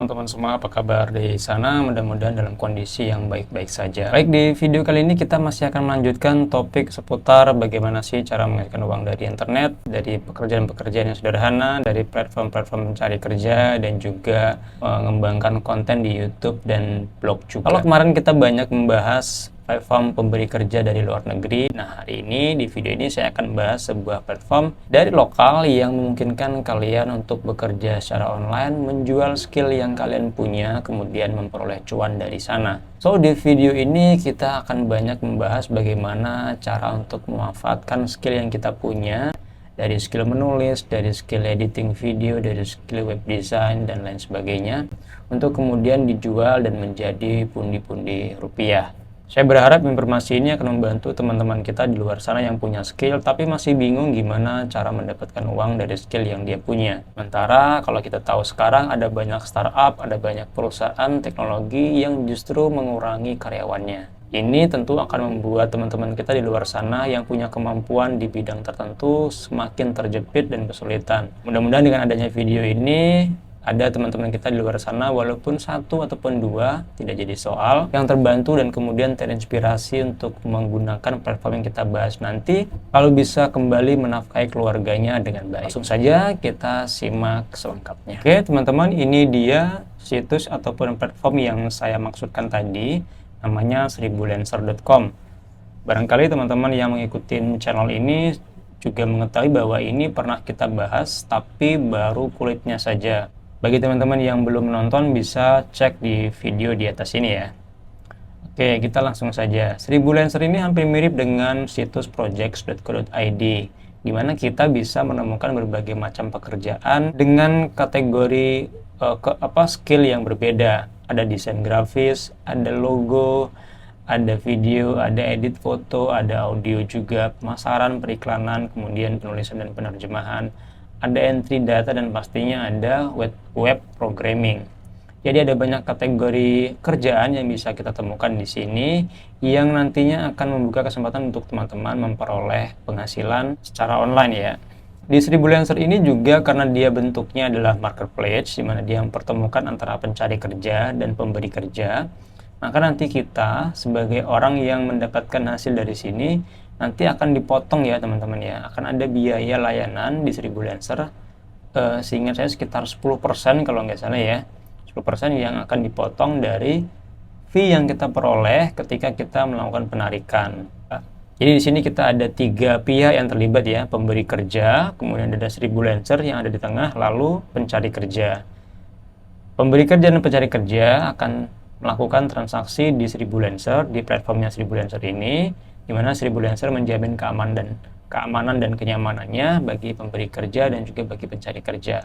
teman-teman semua, apa kabar di sana? Mudah-mudahan dalam kondisi yang baik-baik saja. Baik, di video kali ini kita masih akan melanjutkan topik seputar bagaimana sih cara menghasilkan uang dari internet, dari pekerjaan-pekerjaan yang sederhana, dari platform-platform mencari kerja, dan juga mengembangkan konten di YouTube dan blog juga. Kalau kemarin kita banyak membahas platform pemberi kerja dari luar negeri. Nah, hari ini di video ini saya akan bahas sebuah platform dari lokal yang memungkinkan kalian untuk bekerja secara online, menjual skill yang kalian punya, kemudian memperoleh cuan dari sana. So, di video ini kita akan banyak membahas bagaimana cara untuk memanfaatkan skill yang kita punya, dari skill menulis, dari skill editing video, dari skill web design, dan lain sebagainya, untuk kemudian dijual dan menjadi pundi-pundi rupiah. Saya berharap informasi ini akan membantu teman-teman kita di luar sana yang punya skill tapi masih bingung gimana cara mendapatkan uang dari skill yang dia punya. Sementara kalau kita tahu sekarang ada banyak startup, ada banyak perusahaan teknologi yang justru mengurangi karyawannya. Ini tentu akan membuat teman-teman kita di luar sana yang punya kemampuan di bidang tertentu semakin terjepit dan kesulitan. Mudah-mudahan dengan adanya video ini, ada teman-teman kita di luar sana, walaupun satu ataupun dua, tidak jadi soal, yang terbantu dan kemudian terinspirasi untuk menggunakan platform yang kita bahas nanti, kalau bisa kembali menafkahi keluarganya dengan baik. Langsung saja kita simak selengkapnya. Oke teman-teman, ini dia situs ataupun platform yang saya maksudkan tadi, namanya seribulancer.com. Barangkali teman-teman yang mengikuti channel ini juga mengetahui bahwa ini pernah kita bahas, tapi baru kulitnya saja. Bagi teman-teman yang belum menonton, bisa cek di video di atas ini ya. Oke, kita langsung saja. Seribulancer ini hampir mirip dengan situs projects.co.id, di mana kita bisa menemukan berbagai macam pekerjaan dengan kategori skill yang berbeda. Ada desain grafis, ada logo, ada video, ada edit foto, ada audio juga, pemasaran, periklanan, kemudian penulisan dan penerjemahan, ada entry data, dan pastinya ada web programming. Jadi ada banyak kategori kerjaan yang bisa kita temukan di sini yang nantinya akan membuka kesempatan untuk teman-teman memperoleh penghasilan secara online ya. Di Seribulancer ini juga karena dia bentuknya adalah marketplace, di mana dia mempertemukan antara pencari kerja dan pemberi kerja, maka nanti kita sebagai orang yang mendapatkan hasil dari sini nanti akan dipotong ya teman-teman ya. Akan ada biaya layanan di Seribulancer, seingat saya sekitar 10% kalau nggak salah ya. 10% yang akan dipotong dari fee yang kita peroleh ketika kita melakukan penarikan. Jadi di sini kita ada 3 pihak yang terlibat ya, pemberi kerja, kemudian ada Seribulancer yang ada di tengah, lalu pencari kerja. Pemberi kerja dan pencari kerja akan melakukan transaksi di Seribulancer, di platformnya Seribulancer ini, di mana Seribulancer menjamin keamanan dan kenyamanannya bagi pemberi kerja dan juga bagi pencari kerja.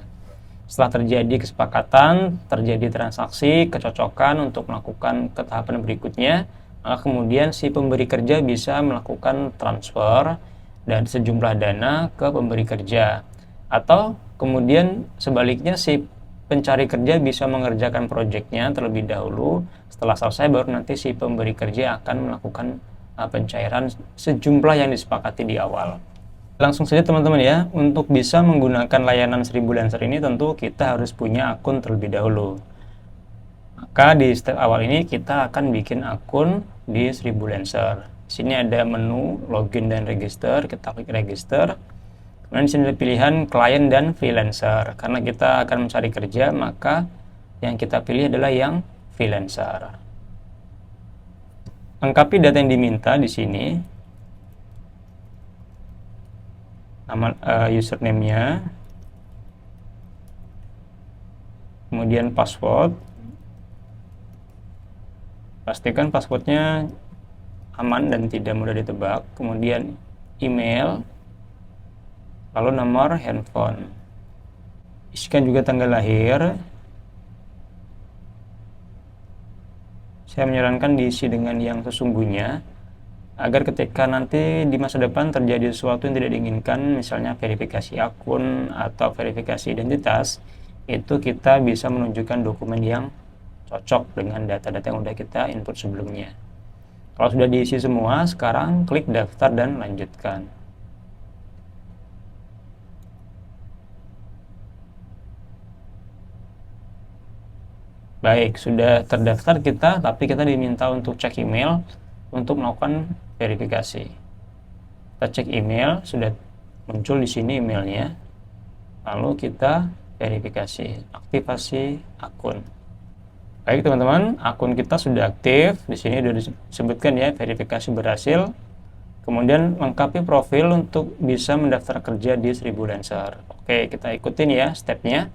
Setelah terjadi kesepakatan, terjadi transaksi, kecocokan untuk melakukan ke tahapan berikutnya, maka kemudian si pemberi kerja bisa melakukan transfer dan sejumlah dana ke pemberi kerja. Atau kemudian sebaliknya si pencari kerja bisa mengerjakan proyeknya terlebih dahulu. Setelah selesai baru nanti si pemberi kerja akan melakukan pencairan sejumlah yang disepakati di awal. Langsung saja teman-teman ya, untuk bisa menggunakan layanan Seribulancer ini tentu kita harus punya akun terlebih dahulu. Maka di step awal ini kita akan bikin akun di Seribulancer. Di sini ada menu login dan register, kita klik register. Kemudian di sini ada pilihan klien dan freelancer. Karena kita akan mencari kerja, maka yang kita pilih adalah yang freelancer. Lengkapi data yang diminta di sini. Nama username-nya. Kemudian password. Pastikan passwordnya aman dan tidak mudah ditebak. Kemudian email. Lalu nomor handphone. Isikan juga tanggal lahir. Saya menyarankan diisi dengan yang sesungguhnya, agar ketika nanti di masa depan terjadi sesuatu yang tidak diinginkan, misalnya verifikasi akun atau verifikasi identitas, itu kita bisa menunjukkan dokumen yang cocok dengan data-data yang sudah kita input sebelumnya. Kalau sudah diisi semua, sekarang klik daftar dan lanjutkan. Baik, sudah terdaftar kita, tapi kita diminta untuk cek email untuk melakukan verifikasi. Kita cek email, sudah muncul di sini emailnya. Lalu kita verifikasi, aktivasi akun. Baik teman-teman, akun kita sudah aktif. Di sini sudah disebutkan ya, verifikasi berhasil. Kemudian lengkapi profil untuk bisa mendaftar kerja di Sribulancer. Oke, kita ikutin ya stepnya.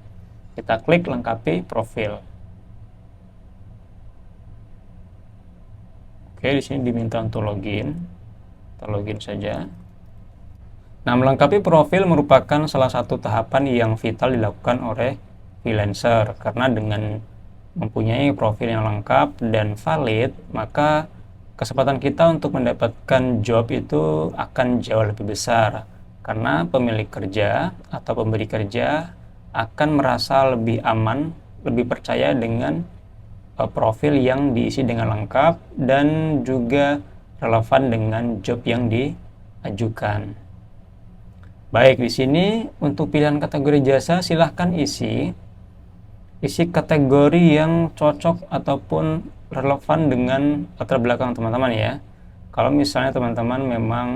Kita klik lengkapi profil. Oke, di sini diminta untuk login. Kita login saja. Nah, melengkapi profil merupakan salah satu tahapan yang vital dilakukan oleh freelancer, karena dengan mempunyai profil yang lengkap dan valid, maka kesempatan kita untuk mendapatkan job itu akan jauh lebih besar, karena pemilik kerja atau pemberi kerja akan merasa lebih aman, lebih percaya dengan profil yang diisi dengan lengkap dan juga relevan dengan job yang diajukan. Baik, di sini untuk pilihan kategori jasa silahkan isi kategori yang cocok ataupun relevan dengan latar belakang teman-teman ya. Kalau misalnya teman-teman memang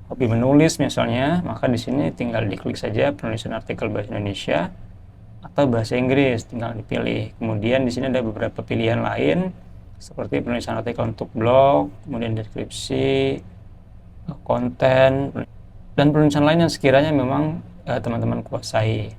hobi menulis misalnya, maka di sini tinggal diklik saja penulisan artikel bahasa Indonesia atau bahasa Inggris, tinggal dipilih. Kemudian di sini ada beberapa pilihan lain seperti penulisan artikel untuk blog, kemudian deskripsi, konten, dan penulisan lain yang sekiranya memang teman-teman kuasai.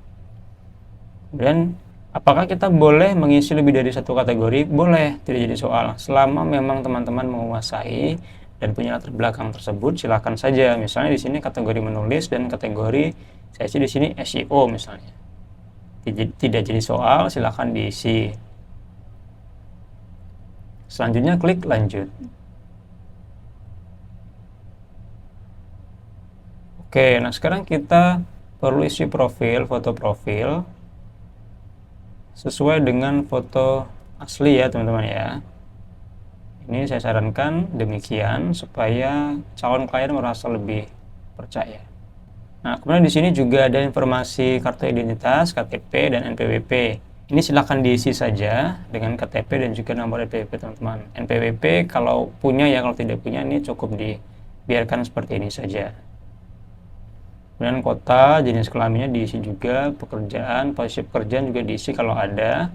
Kemudian apakah kita boleh mengisi lebih dari satu kategori? Boleh, tidak jadi soal. Selama memang teman-teman menguasai dan punya latar belakang tersebut, silakan saja. Misalnya di sini kategori menulis dan kategori saya isi di sini SEO misalnya. Tidak jadi soal, silahkan diisi. Selanjutnya klik lanjut. Oke, nah sekarang kita perlu isi profil, foto profil sesuai dengan foto asli ya teman-teman ya. Ini saya sarankan demikian supaya calon klien merasa lebih percaya. Nah, kemudian di sini juga ada informasi kartu identitas, KTP, dan NPWP. Ini silakan diisi saja dengan KTP dan juga nomor NPWP teman-teman. NPWP kalau punya ya, kalau tidak punya ini cukup dibiarkan seperti ini saja. Kemudian kota, jenis kelaminnya diisi juga, pekerjaan, posisi pekerjaan juga diisi kalau ada,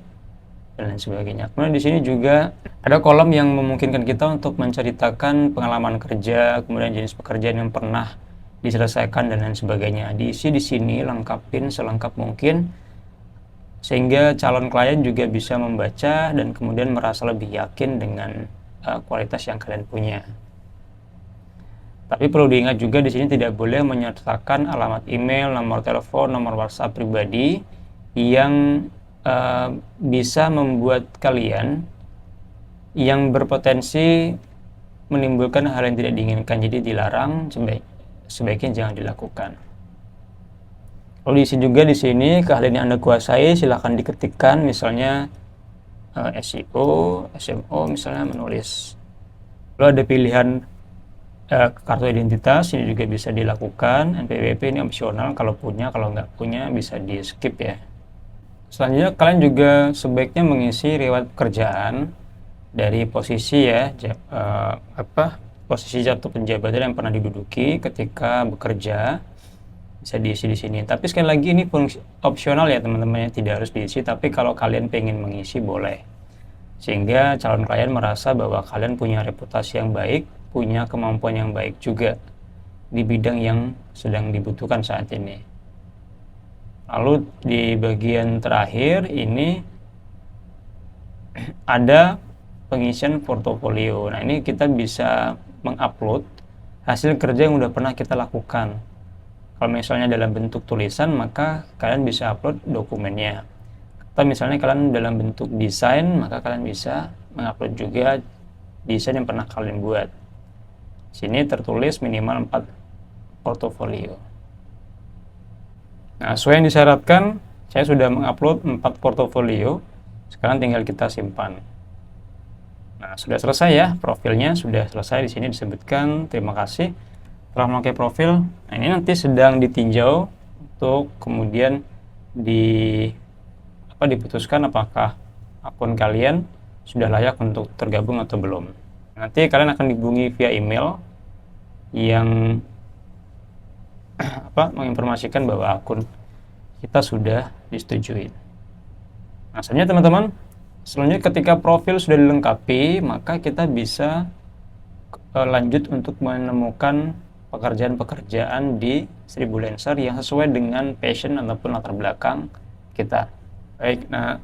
dan lain sebagainya. Kemudian di sini juga ada kolom yang memungkinkan kita untuk menceritakan pengalaman kerja, kemudian jenis pekerjaan yang pernah diselesaikan dan lain sebagainya. Diisi di sini, lengkapin selengkap mungkin sehingga calon klien juga bisa membaca dan kemudian merasa lebih yakin dengan kualitas yang kalian punya. Tapi perlu diingat juga di sini tidak boleh menyertakan alamat email, nomor telepon, nomor WhatsApp pribadi yang bisa membuat kalian yang berpotensi menimbulkan hal yang tidak diinginkan. Jadi dilarang, sebaiknya jangan dilakukan. Lalu diisi juga di sini keahlian yang Anda kuasai, silahkan diketikkan misalnya SEO, SMO misalnya menulis. Lalu ada pilihan kartu identitas, ini juga bisa dilakukan. NPWP ini opsional kalau punya, kalau nggak punya bisa di skip ya. Selanjutnya kalian juga sebaiknya mengisi riwayat pekerjaan dari posisi ya, posisi jatuh penjabatan yang pernah diduduki ketika bekerja, bisa diisi di sini. Tapi sekali lagi ini fungsi opsional ya teman-teman, tidak harus diisi, tapi kalau kalian pengen mengisi boleh. Sehingga calon klien merasa bahwa kalian punya reputasi yang baik, punya kemampuan yang baik juga di bidang yang sedang dibutuhkan saat ini. Lalu di bagian terakhir ini ada pengisian portofolio. Nah, ini kita bisa mengupload hasil kerja yang udah pernah kita lakukan. Kalau misalnya dalam bentuk tulisan, maka kalian bisa upload dokumennya. Atau misalnya kalian dalam bentuk desain, maka kalian bisa mengupload juga desain yang pernah kalian buat. Sini tertulis minimal 4 portofolio. Nah, sesuai yang disyaratkan, saya sudah mengupload 4 portofolio. Sekarang tinggal kita simpan. Nah, sudah selesai ya, profilnya sudah selesai. Di sini disebutkan terima kasih telah memakai profil. Nah, ini nanti sedang ditinjau untuk kemudian diputuskan apakah akun kalian sudah layak untuk tergabung atau belum. Nanti kalian akan dihubungi via email yang menginformasikan bahwa akun kita sudah disetujui. Nah, selanjutnya teman-teman, ketika profil sudah dilengkapi, maka kita bisa lanjut untuk menemukan pekerjaan-pekerjaan di Sribulancer yang sesuai dengan passion ataupun latar belakang kita. Baik, nah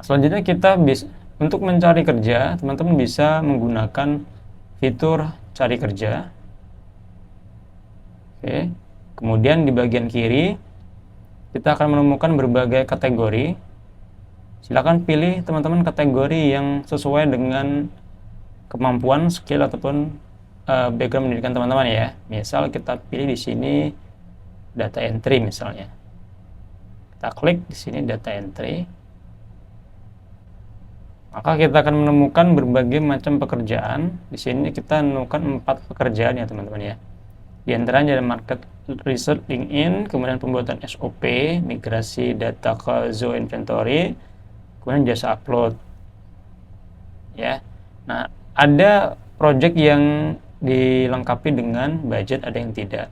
selanjutnya kita bisa untuk mencari kerja, teman-teman bisa menggunakan fitur cari kerja. Oke. Kemudian di bagian kiri kita akan menemukan berbagai kategori. Silakan pilih teman-teman kategori yang sesuai dengan kemampuan, skill ataupun background pendidikan teman-teman ya. Misal kita pilih di sini data entry misalnya. Kita klik di sini data entry. Maka kita akan menemukan berbagai macam pekerjaan. Di sini kita menemukan 4 pekerjaan ya teman-teman ya. Di antaranya ada market research LinkedIn, kemudian pembuatan SOP, migrasi data ke Zoo Inventory, kemudian jasa upload. Ya. Nah, ada project yang dilengkapi dengan budget, ada yang tidak.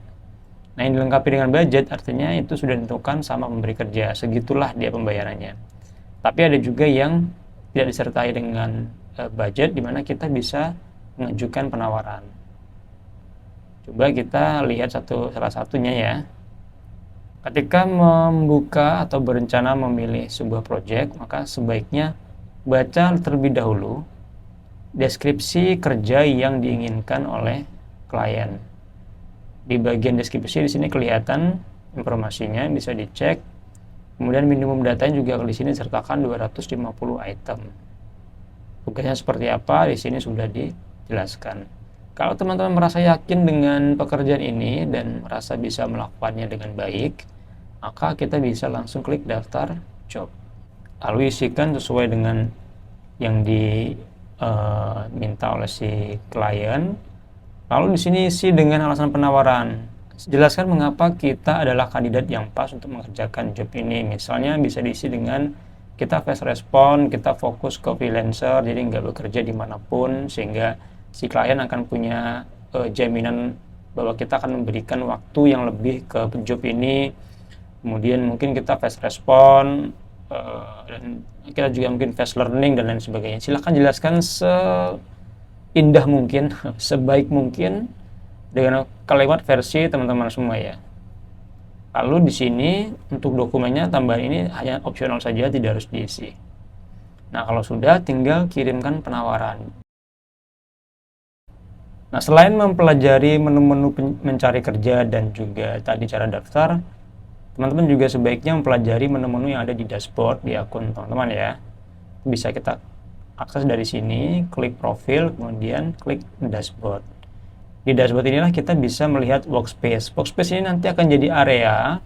Nah, yang dilengkapi dengan budget artinya itu sudah ditentukan sama pemberi kerja, segitulah dia pembayarannya. Tapi ada juga yang tidak disertai dengan budget, di mana kita bisa mengajukan penawaran. Coba kita lihat salah satunya ya. Ketika membuka atau berencana memilih sebuah project, maka sebaiknya baca terlebih dahulu deskripsi kerja yang diinginkan oleh klien. Di bagian deskripsi di sini kelihatan informasinya, bisa dicek. Kemudian minimum datanya juga di sini disertakan 250 item. Tugasnya seperti apa di sini sudah dijelaskan. Kalau teman-teman merasa yakin dengan pekerjaan ini dan merasa bisa melakukannya dengan baik, maka kita bisa langsung klik daftar job. Lalu isikan sesuai dengan yang diminta oleh si klien. Lalu di sini isi dengan alasan penawaran. Jelaskan mengapa kita adalah kandidat yang pas untuk mengerjakan job ini. Misalnya bisa diisi dengan kita fast respon, kita fokus ke freelancer, jadi nggak bekerja dimanapun, sehingga si klien akan punya jaminan bahwa kita akan memberikan waktu yang lebih ke job ini. Kemudian mungkin kita fast respon, dan kita juga mungkin fast learning dan lain sebagainya. Silahkan jelaskan seindah mungkin, sebaik mungkin dengan kalimat versi teman-teman semua ya. Lalu di sini untuk dokumennya tambahan ini hanya opsional saja, tidak harus diisi. Nah, kalau sudah tinggal kirimkan penawaran. Nah, selain mempelajari menu-menu mencari kerja dan juga tadi cara daftar, teman-teman juga sebaiknya mempelajari menu-menu yang ada di dashboard di akun teman-teman ya. Bisa kita akses dari sini, klik profil, kemudian klik dashboard. Di dashboard inilah kita bisa melihat workspace. Workspace ini nanti akan jadi area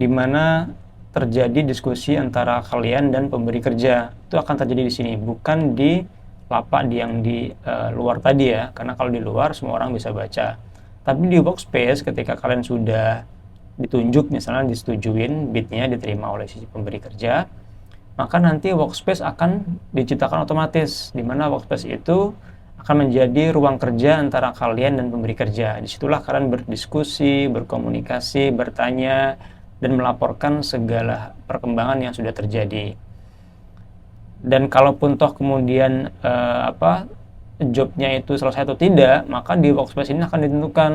di mana terjadi diskusi antara kalian dan pemberi kerja. Itu akan terjadi di sini, bukan di lapak yang di luar tadi ya, karena kalau di luar semua orang bisa baca. Tapi di workspace ketika kalian sudah ditunjuk, misalnya disetujuin, bidnya diterima oleh si pemberi kerja, maka nanti workspace akan diciptakan otomatis, di mana workspace itu akan menjadi ruang kerja antara kalian dan pemberi kerja. Disitulah kalian berdiskusi, berkomunikasi, bertanya, dan melaporkan segala perkembangan yang sudah terjadi. Dan kalaupun toh kemudian jobnya itu selesai atau tidak, maka di workspace ini akan ditentukan.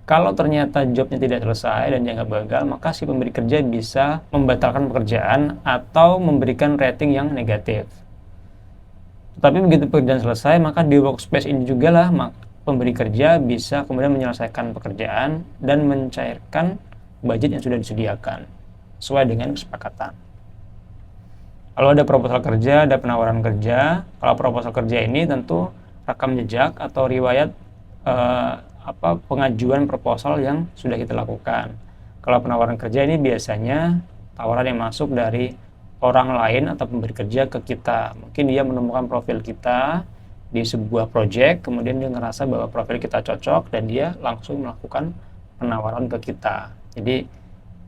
Kalau ternyata jobnya tidak selesai dan dianggap gagal, maka si pemberi kerja bisa membatalkan pekerjaan atau memberikan rating yang negatif. Tetapi begitu pekerjaan selesai, maka di workspace ini juga lah pemberi kerja bisa kemudian menyelesaikan pekerjaan dan mencairkan budget yang sudah disediakan sesuai dengan kesepakatan. Kalau ada proposal kerja, ada penawaran kerja. Kalau proposal kerja ini tentu rekam jejak atau riwayat pengajuan proposal yang sudah kita lakukan. Kalau penawaran kerja ini biasanya tawaran yang masuk dari orang lain atau pemberi kerja ke kita. Mungkin dia menemukan profil kita di sebuah project, kemudian dia ngerasa bahwa profil kita cocok dan dia langsung melakukan penawaran ke kita. Jadi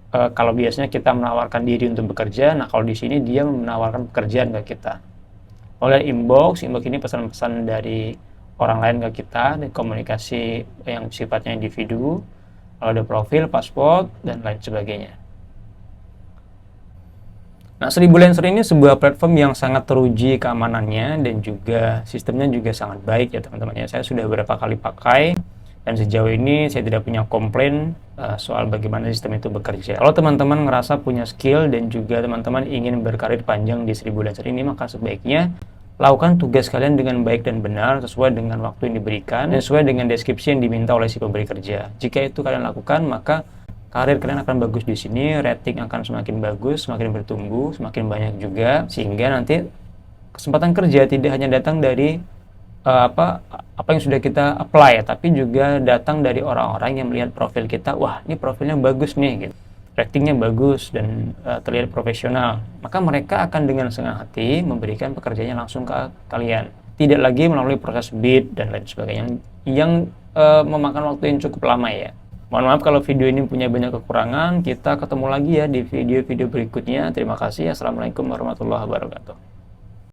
kalau biasanya kita menawarkan diri untuk bekerja, nah kalau di sini dia menawarkan pekerjaan ke kita. oleh inbox ini pesan-pesan dari orang lain ke kita, dan komunikasi yang sifatnya individu, lalu ada profil, paspor, dan lain sebagainya. Nah, 1000 Lancer ini sebuah platform yang sangat teruji keamanannya dan juga sistemnya juga sangat baik ya teman-teman ya. Saya sudah beberapa kali pakai dan sejauh ini saya tidak punya komplain soal bagaimana sistem itu bekerja. Kalau teman-teman ngerasa punya skill dan juga teman-teman ingin berkarir panjang di 1000 Lancer ini, maka sebaiknya lakukan tugas kalian dengan baik dan benar sesuai dengan waktu yang diberikan dan sesuai dengan deskripsi yang diminta oleh si pemberi kerja. Jika itu kalian lakukan, maka karir kalian akan bagus di sini, rating akan semakin bagus, semakin bertumbuh, semakin banyak juga, sehingga nanti kesempatan kerja tidak hanya datang dari apa yang sudah kita apply, tapi juga datang dari orang-orang yang melihat profil kita, wah ini profilnya bagus nih, gitu, ratingnya bagus dan terlihat profesional, maka mereka akan dengan senang hati memberikan pekerjaannya langsung ke kalian, tidak lagi melalui proses bid dan lain sebagainya yang memakan waktu yang cukup lama ya. Mohon maaf kalau video ini punya banyak kekurangan. Kita ketemu lagi ya di video-video berikutnya. Terima kasih. Assalamualaikum warahmatullahi wabarakatuh.